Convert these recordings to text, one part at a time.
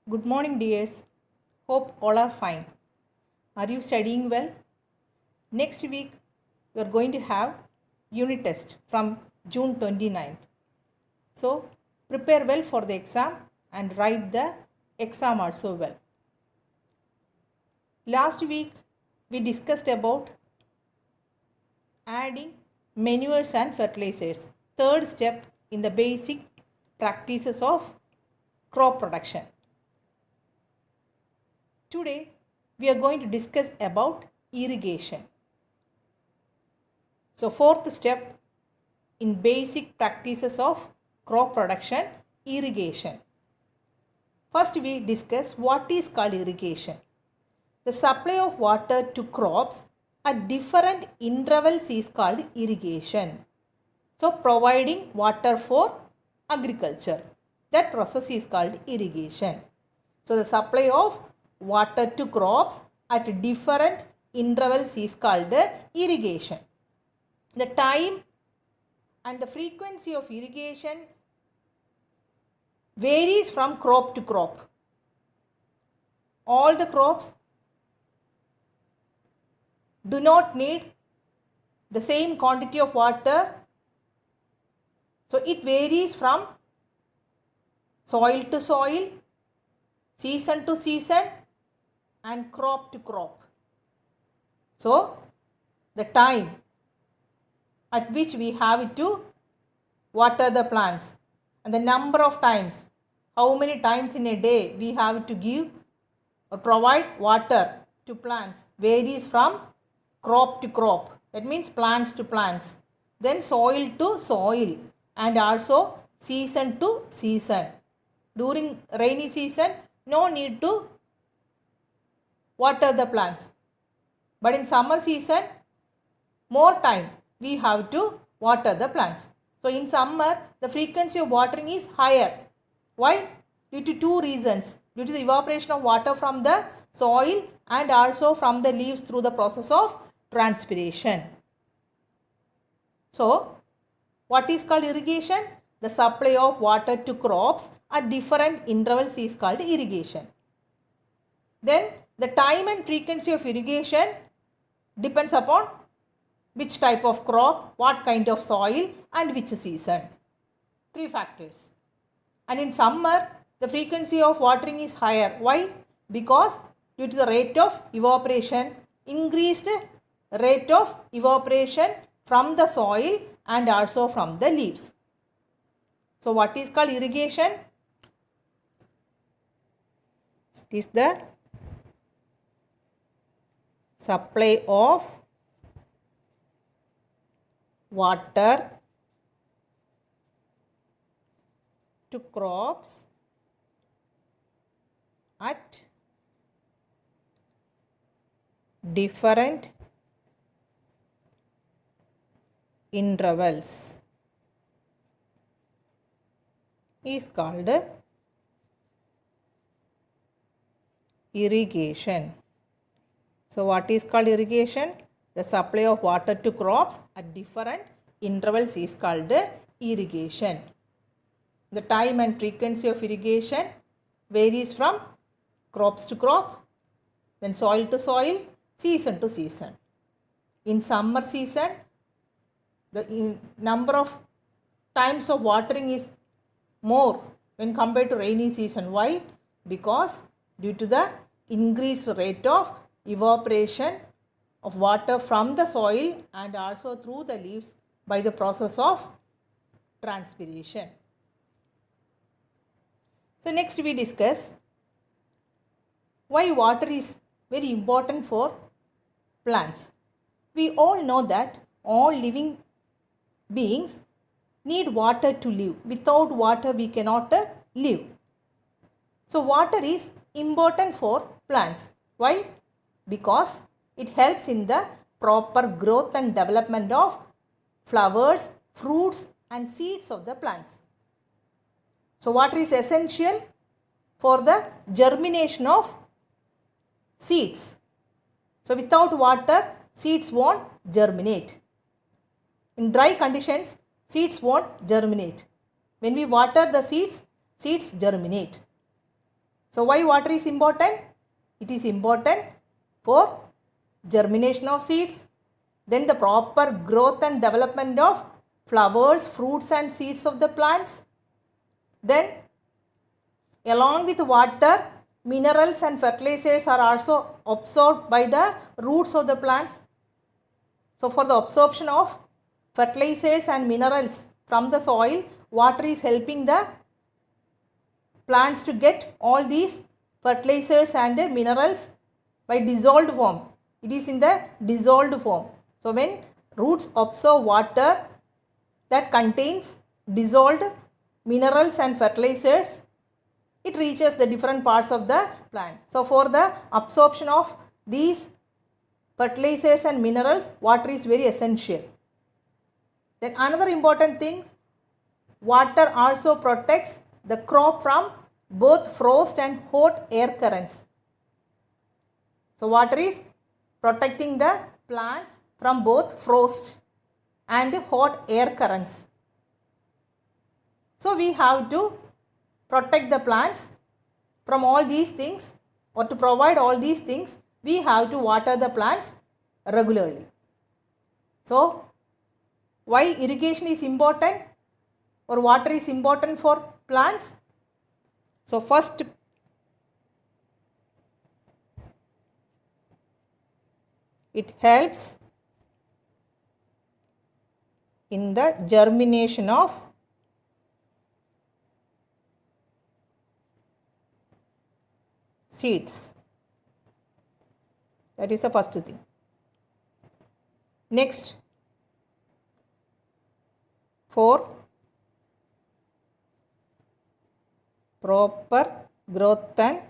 Good morning, dears. Hope all are fine. Are you studying well? Next week, we are going to have unit test from June 29th. So, prepare well for the exam and write the exam also well. Last week, we discussed about adding manures and fertilizers. Third step in the basic practices of crop production. Today, we are going to discuss about irrigation. So, fourth step in basic practices of crop production, irrigation. First, we discuss what is called irrigation. The supply of water to crops at different intervals is called irrigation. So, providing water for agriculture. That process is called irrigation. So, the supply of water to crops at different intervals is called irrigation. The time and the frequency of irrigation varies from crop to crop. All the crops do not need the same quantity of water. So, it varies from soil to soil, season to season and crop to crop. So, the time at which we have to water the plants and the number of times, how many times in a day we have to give or provide water to plants varies from crop to crop. That means plants to plants. Then soil to soil and also season to season. During rainy season, no need to water the plants. But in summer season, more time we have to water the plants. So in summer, the frequency of watering is higher. Why? Due to two reasons. Due to the evaporation of water from the soil and also from the leaves through the process of transpiration. So, what is called irrigation? The supply of water to crops at different intervals is called irrigation. Then the time and frequency of irrigation depends upon which type of crop, what kind of soil and which season. Three factors. And in summer, the frequency of watering is higher. Why? Because due to the rate of evaporation, increased rate of evaporation from the soil and also from the leaves. So, what is called irrigation? It is the supply of water to crops at different intervals is called irrigation. So, what is called irrigation? The supply of water to crops at different intervals is called irrigation. The time and frequency of irrigation varies from crops to crop, then soil to soil, season to season. In summer season, the number of times of watering is more when compared to rainy season. Why? Because due to the increased rate of evaporation of water from the soil and also through the leaves by the process of transpiration. So, next we discuss why water is very important for plants. We all know that all living beings need water to live. Without water, we cannot live. So, water is important for plants. Why? Because it helps in the proper growth and development of flowers, fruits and seeds of the plants. So, water is essential for the germination of seeds. So, without water, seeds won't germinate. In dry conditions, seeds won't germinate. When we water the seeds, seeds germinate. So why water is important? It is important for germination of seeds, then the proper growth and development of flowers, fruits and seeds of the plants. Then along with water, minerals and fertilizers are also absorbed by the roots of the plants. So for the absorption of fertilizers and minerals from the soil, water is helping the plants to get all these fertilizers and minerals by dissolved form. It is in the dissolved form. So when roots absorb water that contains dissolved minerals and fertilizers, it reaches the different parts of the plant. So for the absorption of these fertilizers and minerals, water is very essential. Then another important thing, water also protects the crop from both frost and hot air currents. So water is protecting the plants from both frost and hot air currents. So we have to protect the plants from all these things, or to provide all these things, we have to water the plants regularly. So why irrigation is important or water is important for plants? So first, it helps in the germination of seeds. That is the first thing. Next, for proper growth and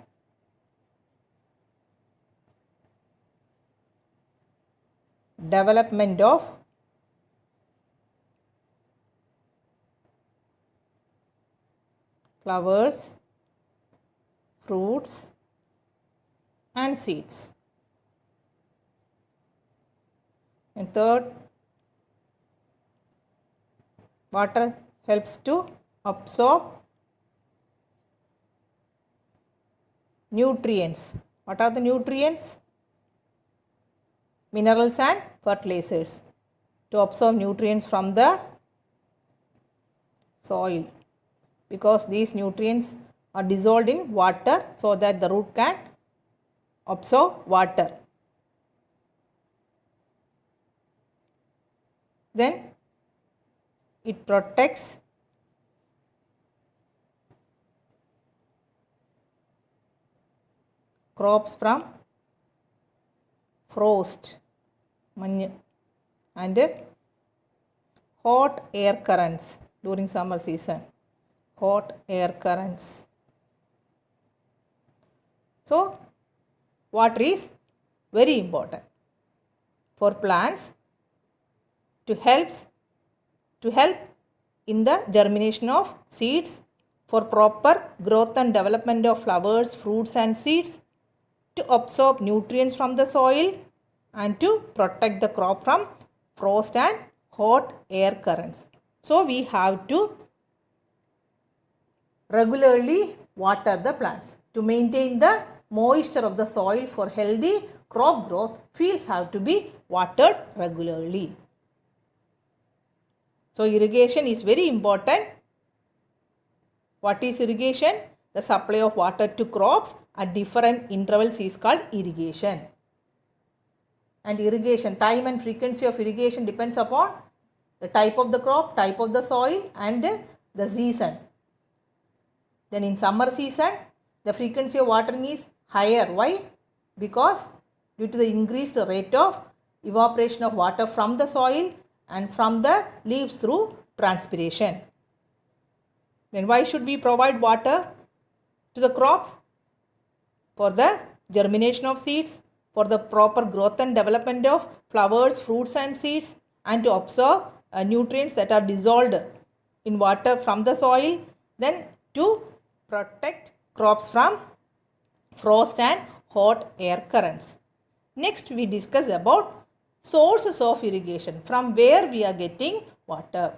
development of flowers, fruits and seeds. And third, water helps to absorb nutrients. What are the nutrients? Minerals and fertilizers. To absorb nutrients from the soil, because these nutrients are dissolved in water so that the root can absorb water. Then it protects crops from frost and hot air currents during summer season. Hot air currents. So water is very important for plants to help in the germination of seeds, for proper growth and development of flowers, fruits and seeds, to absorb nutrients from the soil and to protect the crop from frost and hot air currents. So we have to regularly water the plants. To maintain the moisture of the soil for healthy crop growth, fields have to be watered regularly. So irrigation is very important. What is irrigation? The supply of water to crops at different intervals is called irrigation. And irrigation, time and frequency of irrigation depends upon the type of the crop, type of the soil and the season. Then in summer season, the frequency of watering is higher. Why? Because due to the increased rate of evaporation of water from the soil and from the leaves through transpiration. Then why should we provide water to the crops? For the germination of seeds, for the proper growth and development of flowers, fruits and seeds, and to absorb nutrients that are dissolved in water from the soil, then to protect crops from frost and hot air currents. Next we discuss about sources of irrigation, from where we are getting water.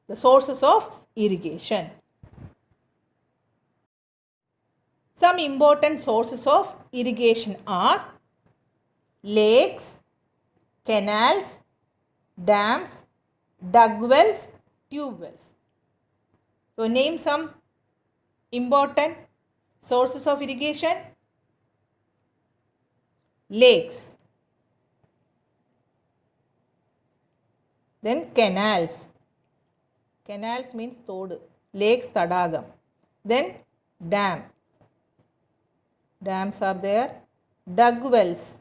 The sources of irrigation. Some important sources of irrigation are lakes, canals, dams, dug wells, tube wells. So name some important sources of irrigation. Lakes, then canals. Canals means thodu. Lakes, tadagam. Then dam. Dams are there. Dug wells.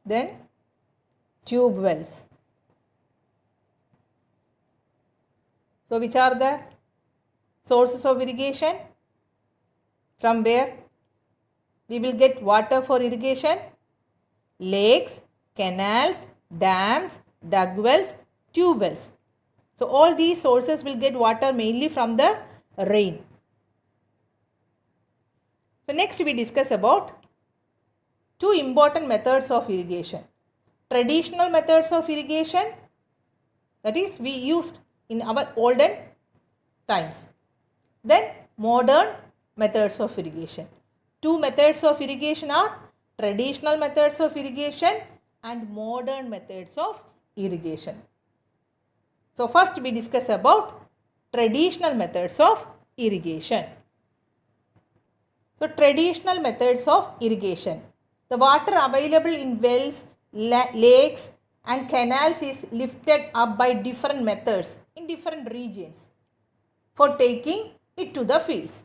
Then tube wells. So which are the sources of irrigation? From where we will get water for irrigation? Lakes, canals, dams, dug wells, tube wells. So all these sources will get water mainly from the rain. So next we discuss about two important methods of irrigation. Traditional methods of irrigation, that is we used in our olden times. Then modern methods of irrigation. Two methods of irrigation are traditional methods of irrigation and modern methods of irrigation. So first we discuss about traditional methods of irrigation. So traditional methods of irrigation. The water available in wells, lakes and canals is lifted up by different methods in different regions for taking it to the fields.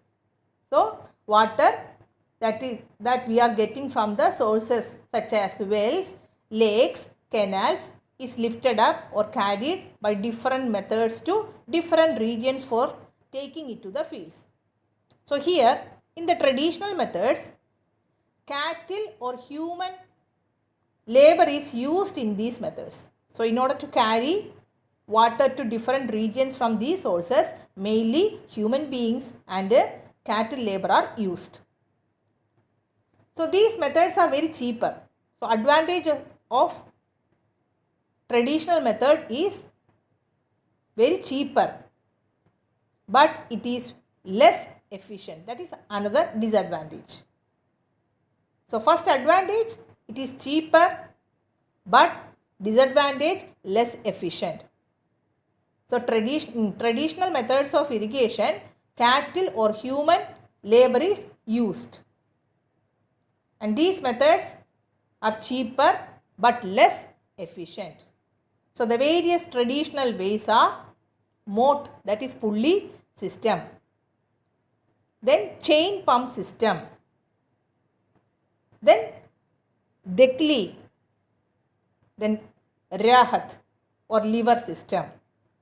So water that we are getting from the sources such as wells, lakes, canals is lifted up or carried by different methods to different regions for taking it to the fields. So here in the traditional methods, cattle or human labor is used in these methods. So in order to carry water to different regions from these sources, mainly human beings and cattle labor are used. So these methods are very cheaper. So advantage of traditional method is very cheaper, but it is less efficient. That is another disadvantage. So first advantage, it is cheaper, but disadvantage, less efficient. So traditional methods of irrigation, cattle or human labor is used. And these methods are cheaper but less efficient. So the various traditional ways are moat, that is pulley system. Then chain pump system. Then dekli. Then rahat or lever system.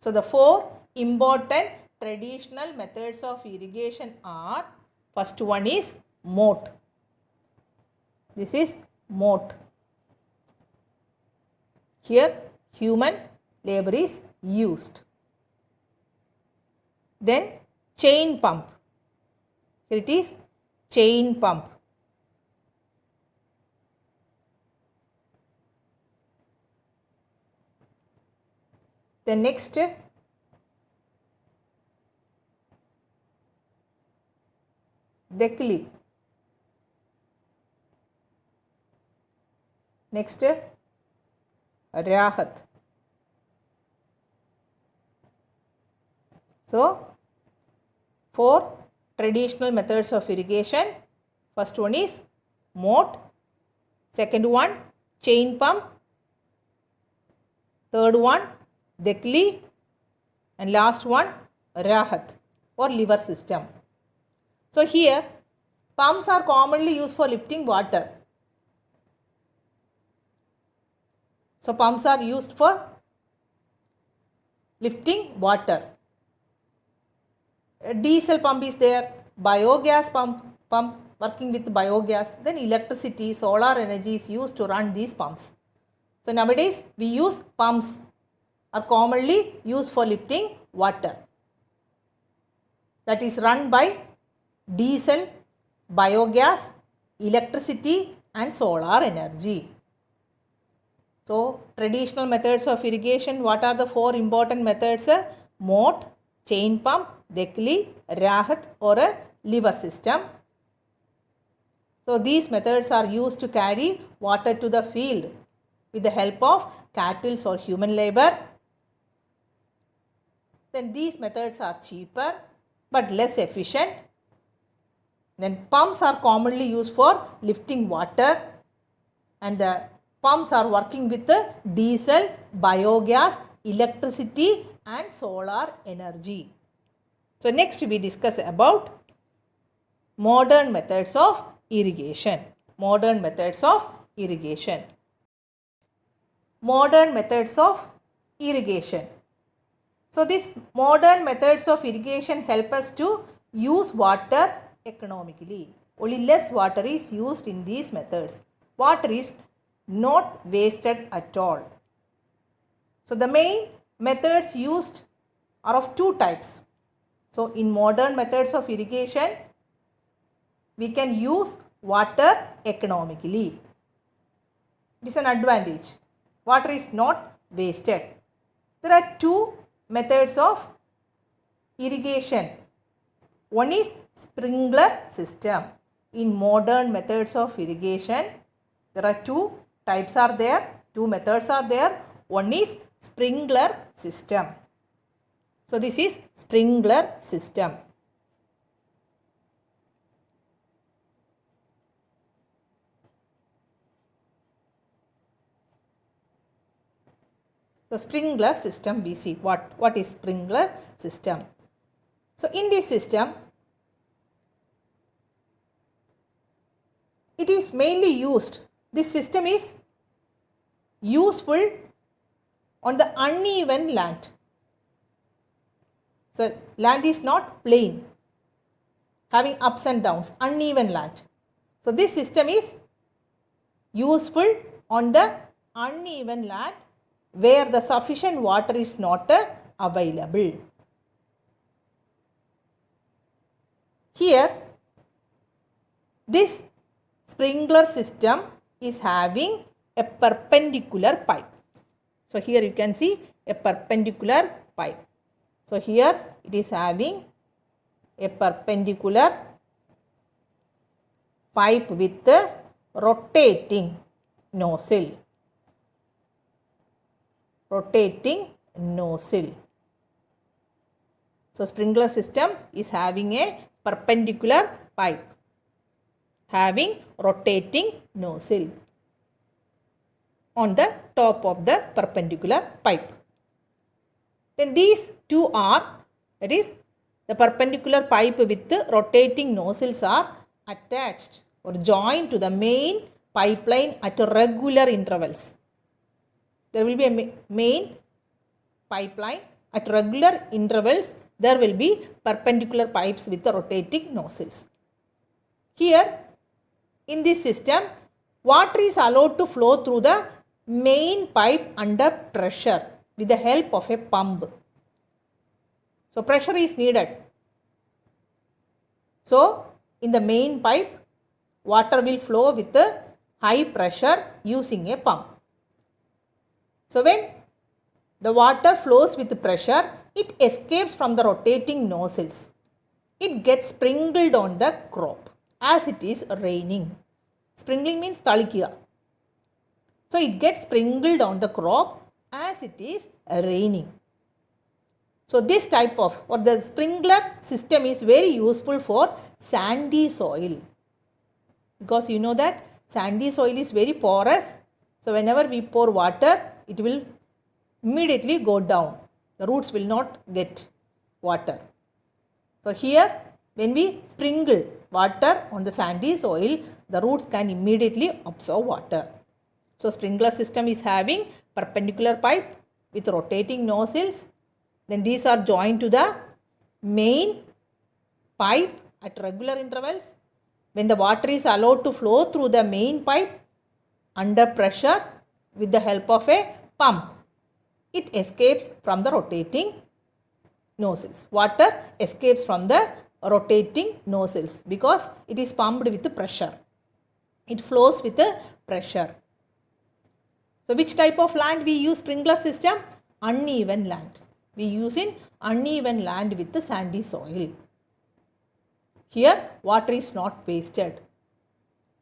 So the four important traditional methods of irrigation are, first one is moat. This is moat. Here human labor is used. Then chain pump. Here it is chain pump. Then next dekli. Next rahat. So four traditional methods of irrigation. First one is moat. Second one chain pump. Third one dekli. And last one rahat or lever system. So here pumps are commonly used for lifting water. So pumps are used for lifting water. A diesel pump is there, biogas pump working with biogas, then electricity, solar energy is used to run these pumps. So nowadays we use pumps are commonly used for lifting water, that is run by diesel, biogas, electricity and solar energy. So traditional methods of irrigation, what are the four important methods? Moat, chain pump, Dekli, Rahat or a lever system. So these methods are used to carry water to the field with the help of cattle or human labor. Then these methods are cheaper but less efficient. Then pumps are commonly used for lifting water, and the pumps are working with the diesel, biogas, electricity and solar energy. So next we discuss about modern methods of irrigation. Modern methods of irrigation. Modern methods of irrigation. So these modern methods of irrigation help us to use water economically. Only less water is used in these methods. Water is not wasted at all. So the main methods used are of two types. So in modern methods of irrigation, we can use water economically. It is an advantage. Water is not wasted. There are two methods of irrigation. One is sprinkler system. In modern methods of irrigation, there are two types are there, two methods are there. One is sprinkler system. So this is sprinkler system. So sprinkler system, we see what is sprinkler system. So in this system, it is mainly used, this system is useful on the uneven land. So land is not plain, having ups and downs, uneven land. So this system is useful on the uneven land where the sufficient water is not available. Here, this sprinkler system is having a perpendicular pipe. So here you can see a perpendicular pipe. So here it is having a perpendicular pipe with a rotating nozzle. Rotating nozzle. So sprinkler system is having a perpendicular pipe having rotating nozzle on the top of the perpendicular pipe. Then these two are, that is the perpendicular pipe with the rotating nozzles are attached or joined to the main pipeline at regular intervals. There will be a main pipeline at regular intervals. There will be perpendicular pipes with the rotating nozzles. Here in this system, water is allowed to flow through the main pipe under pressure with the help of a pump. So pressure is needed. So in the main pipe, water will flow with a high pressure using a pump. So when the water flows with pressure, it escapes from the rotating nozzles. It gets sprinkled on the crop as it is raining. Sprinkling means talikia. So it gets sprinkled on the crop as it is raining. So this type of or the sprinkler system is very useful for sandy soil, because you know that sandy soil is very porous. So whenever we pour water, it will immediately go down. The roots will not get water. So here when we sprinkle water on the sandy soil, the roots can immediately absorb water. So sprinkler system is having perpendicular pipe with rotating nozzles. Then these are joined to the main pipe at regular intervals. When the water is allowed to flow through the main pipe under pressure with the help of a pump, it escapes from the rotating nozzles. Water escapes from the rotating nozzles because it is pumped with pressure. It flows with the pressure. So which type of land we use sprinkler system? Uneven land. We use in uneven land with the sandy soil. Here water is not wasted.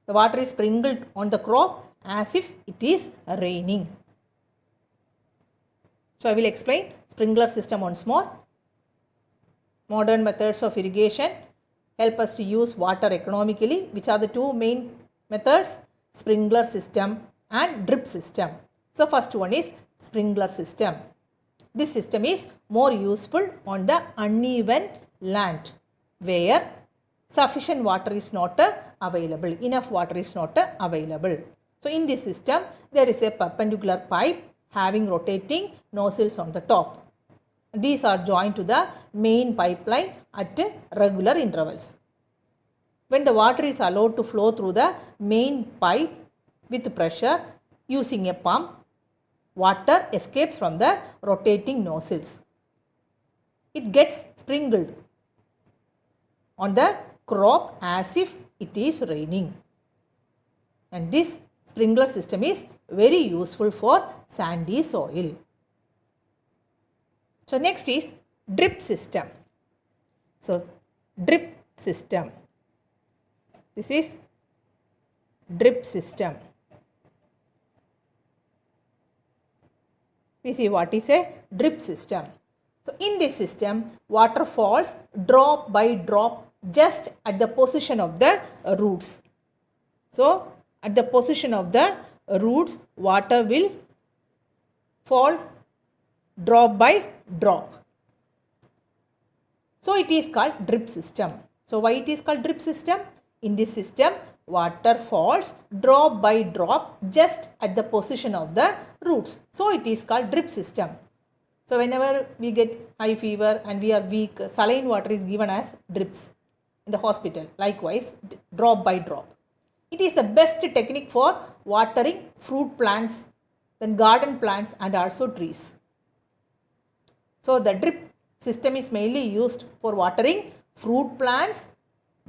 The water is sprinkled on the crop as if it is raining. So I will explain sprinkler system once more. Modern methods of irrigation help us to use water economically. Which are the two main methods? Sprinkler system and drip system. So first one is sprinkler system. This system is more useful on the uneven land where sufficient water is not available, enough water is not available. So in this system there is a perpendicular pipe having rotating nozzles on the top. These are joined to the main pipeline at regular intervals. When the water is allowed to flow through the main pipe with pressure using a pump, water escapes from the rotating nozzles. It gets sprinkled on the crop as if it is raining. And this sprinkler system is very useful for sandy soil. So next is drip system. So drip system. This is drip system. We see what is a drip system. So in this system, water falls drop by drop just at the position of the roots. So at the position of the roots, water will fall drop by drop. So it is called drip system. So why it is called drip system? In this system, water falls drop by drop just at the position of the roots. So it is called drip system. So whenever we get high fever and we are weak, saline water is given as drips in the hospital. Likewise, drop by drop. It is the best technique for watering fruit plants, then garden plants and also trees. So the drip system is mainly used for watering fruit plants,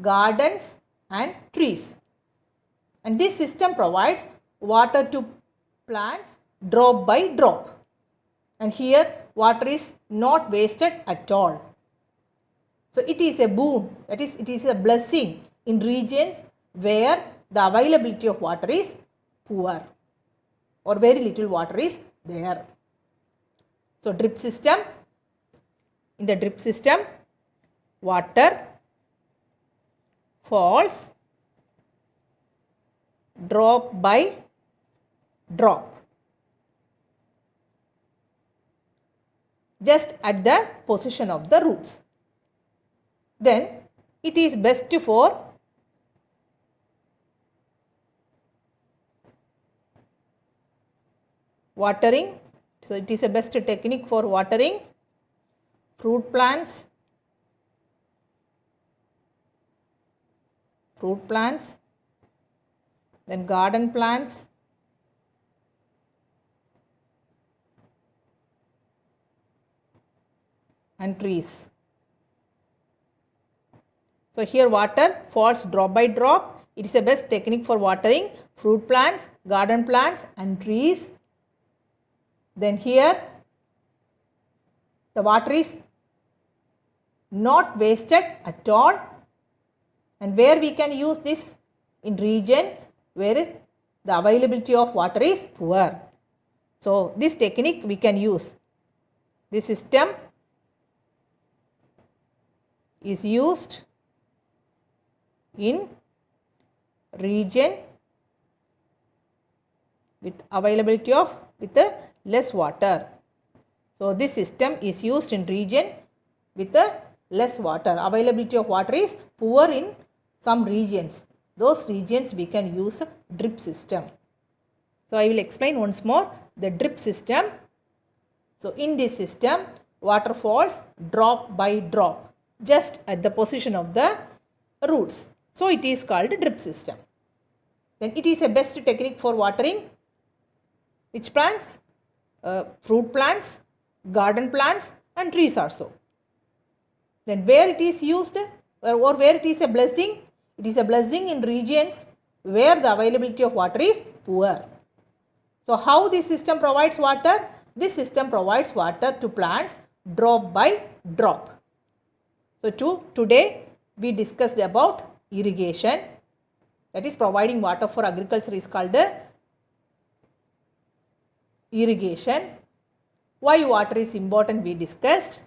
gardens and trees. And this system provides water to plants drop by drop. And here water is not wasted at all. So it is a boon, that is, it is a blessing in regions where the availability of water is poor or very little water is there. So drip system, in the drip system, water falls drop by drop just at the position of the roots. Then it is best for watering. So it is a best technique for watering fruit plants, then garden plants, and trees. So here water falls drop by drop. It is the best technique for watering fruit plants, garden plants and trees. Then here the water is not wasted at all. And where we can use this? In region where the availability of water is poor. So this technique we can use. This system is used in region with availability of less water. So this system is used in region with less water. Availability of water is poor in some regions. Those regions we can use a drip system. So I will explain once more the drip system. So in this system, water falls drop by drop just at the position of the roots. So it is called drip system. Then it is a best technique for watering which plants? Fruit plants, garden plants and trees also. Then where it is used or where it is a blessing? It is a blessing in regions where the availability of water is poor. So how this system provides water? This system provides water to plants drop by drop. So today we discussed about irrigation, that is providing water for agriculture is called the irrigation. Why water is important we discussed.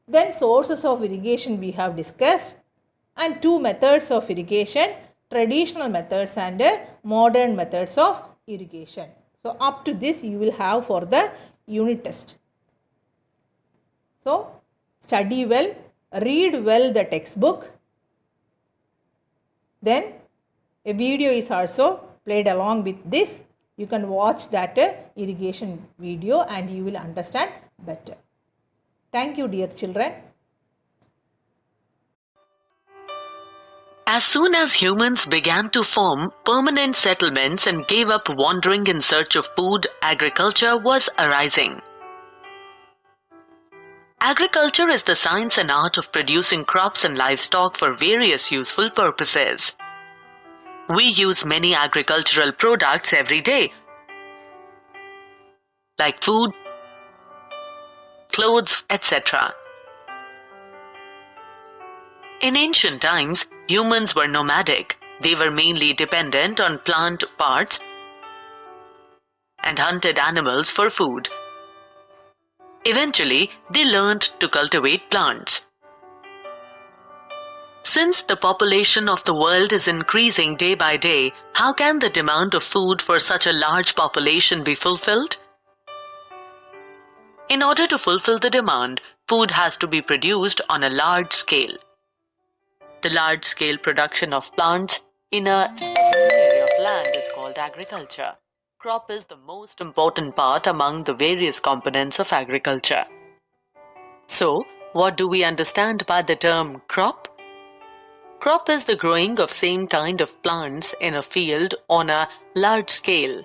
Then sources of irrigation we have discussed, and two methods of irrigation, traditional methods and modern methods of irrigation. So up to this you will have for the unit test. So study well, read well the textbook. Then a video is also played along with this. You can watch that irrigation video and you will understand better. Thank you, dear children. As soon as humans began to form permanent settlements and gave up wandering in search of food, agriculture was arising. Agriculture is the science and art of producing crops and livestock for various useful purposes. We use many agricultural products every day, like food, clothes, etc. In ancient times, humans were nomadic. They were mainly dependent on plant parts and hunted animals for food. Eventually, they learned to cultivate plants. Since the population of the world is increasing day by day, how can the demand of food for such a large population be fulfilled? In order to fulfill the demand, food has to be produced on a large scale. The large-scale production of plants in a specific area of land is called agriculture. Crop is the most important part among the various components of agriculture. So, what do we understand by the term crop? Crop is the growing of same kind of plants in a field on a large scale.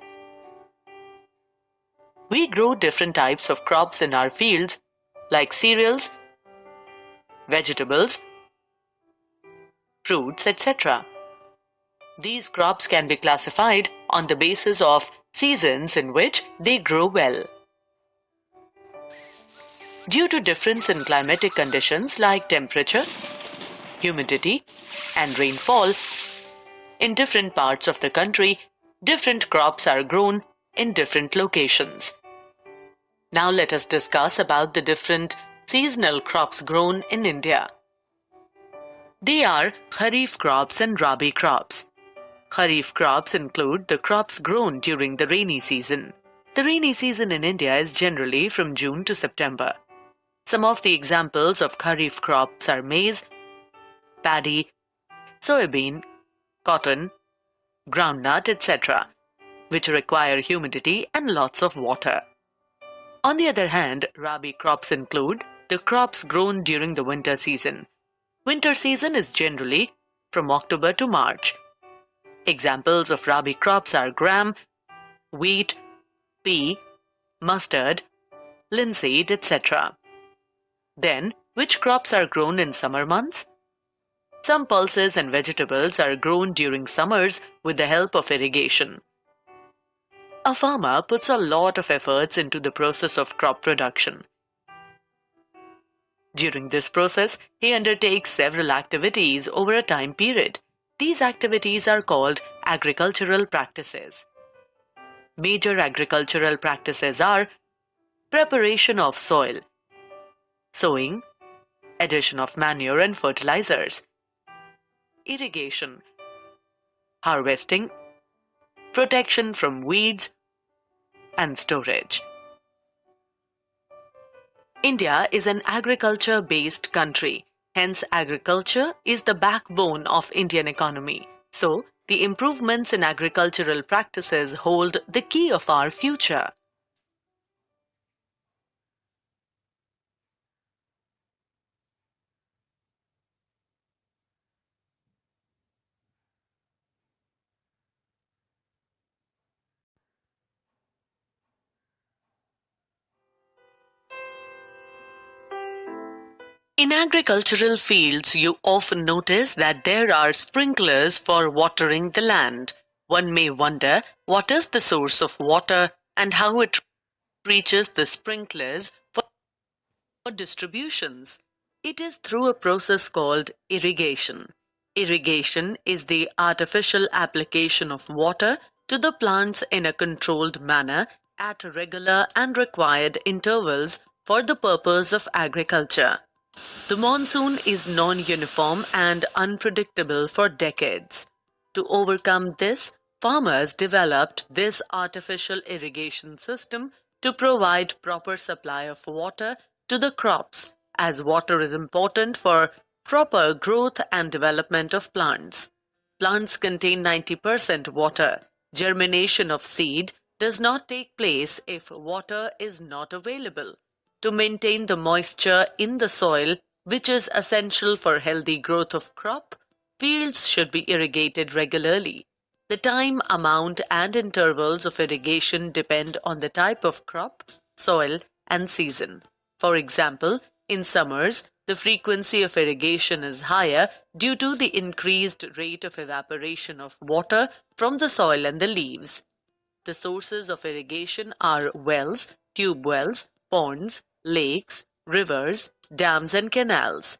We grow different types of crops in our fields, like cereals, vegetables, fruits, etc. These crops can be classified on the basis of seasons in which they grow well. Due to difference in climatic conditions like temperature, humidity, and rainfall, in different parts of the country, different crops are grown in different locations. Now let us discuss about the different seasonal crops grown in India. They are Kharif crops and Rabi crops. Kharif crops include the crops grown during the rainy season. The rainy season in India is generally from June to September. Some of the examples of Kharif crops are maize, paddy, soybean, cotton, groundnut, etc., which require humidity and lots of water. On the other hand, Rabi crops include the crops grown during the winter season. Winter season is generally from October to March. Examples of Rabi crops are gram, wheat, pea, mustard, linseed, etc. Then, which crops are grown in summer months? Some pulses and vegetables are grown during summers with the help of irrigation. A farmer puts a lot of efforts into the process of crop production. During this process, he undertakes several activities over a time period. These activities are called agricultural practices. Major agricultural practices are preparation of soil, sowing, addition of manure and fertilizers, irrigation, harvesting, protection from weeds, and storage. India is an agriculture-based country. Hence, agriculture is the backbone of Indian economy. So, the improvements in agricultural practices hold the key of our future. In agricultural fields, you often notice that there are sprinklers for watering the land. One may wonder what is the source of water and how it reaches the sprinklers for distributions. It is through a process called irrigation. Irrigation is the artificial application of water to the plants in a controlled manner at regular and required intervals for the purpose of agriculture. The monsoon is non-uniform and unpredictable for decades. To overcome this, farmers developed this artificial irrigation system to provide proper supply of water to the crops, as water is important for proper growth and development of plants. Plants contain 90% water. Germination of seed does not take place if water is not available. To maintain the moisture in the soil, which is essential for healthy growth of crop, fields should be irrigated regularly. The time, amount, and intervals of irrigation depend on the type of crop, soil, and season. For example, in summers, the frequency of irrigation is higher due to the increased rate of evaporation of water from the soil and the leaves. The sources of irrigation are wells, tube wells, ponds, lakes, rivers, dams, and canals.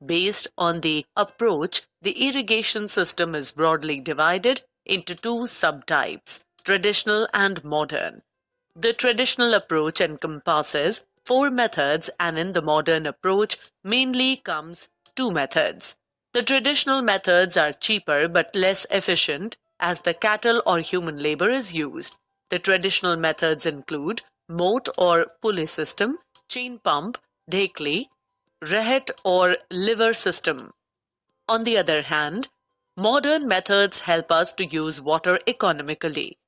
Based on the approach, the irrigation system is broadly divided into two subtypes, traditional and modern. The traditional approach encompasses four methods, and in the modern approach mainly comes two methods. The traditional methods are cheaper but less efficient as the cattle or human labor is used. The traditional methods include moat or pulley system, chain pump, dhekli, rehet or lever system. On the other hand, modern methods help us to use water economically.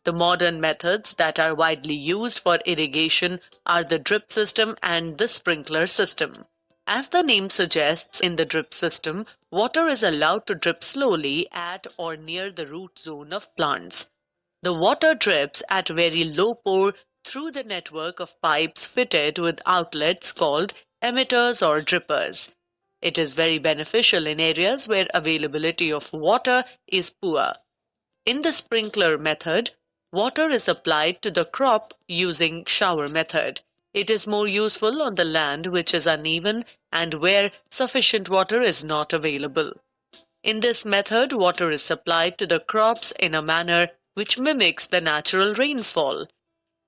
The modern methods that are widely used for irrigation are the drip system and the sprinkler system. As the name suggests, in the drip system, water is allowed to drip slowly at or near the root zone of plants. The water drips at very low pour through the network of pipes fitted with outlets called emitters or drippers. It is very beneficial in areas where availability of water is poor. In the sprinkler method, water is applied to the crop using shower method. It is more useful on the land which is uneven and where sufficient water is not available. In this method, water is supplied to the crops in a manner which mimics the natural rainfall.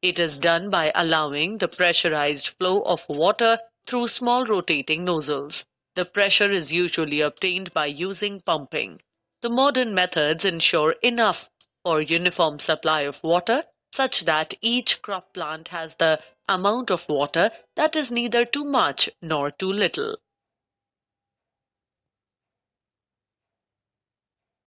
It is done by allowing the pressurized flow of water through small rotating nozzles. The pressure is usually obtained by using pumping. The modern methods ensure enough or uniform supply of water such that each crop plant has the amount of water that is neither too much nor too little.